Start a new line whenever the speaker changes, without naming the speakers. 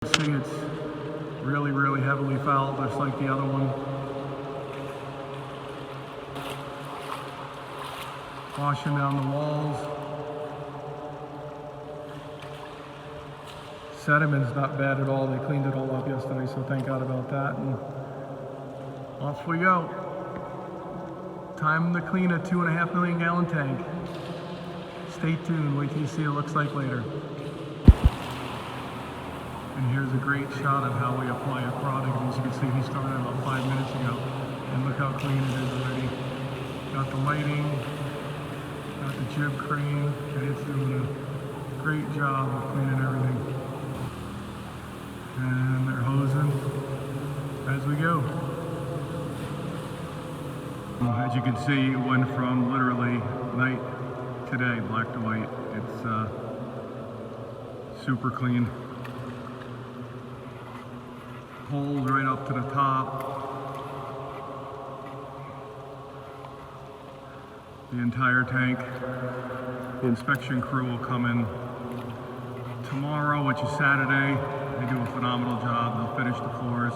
See, it's really, really heavily fouled, just like the other one. Washing down the walls. Sediment's not bad at all. They cleaned it all up yesterday, so thank God about that. And off we go. Time to clean a 2.5 million gallon tank. Stay tuned, wait till you see what it looks like later. And here's a great shot of how we apply a product. As you can see, he started about 5 minutes ago. And look how clean it is already. Got the lighting, got the jib crane, and it's doing a great job of cleaning everything. And they're hosing as we go. As you can see, it went from literally night to day, black to white. It's super clean. Holes right up to the top. The entire tank. The inspection crew will come in tomorrow, which is Saturday. They do a phenomenal job. They'll finish the floors.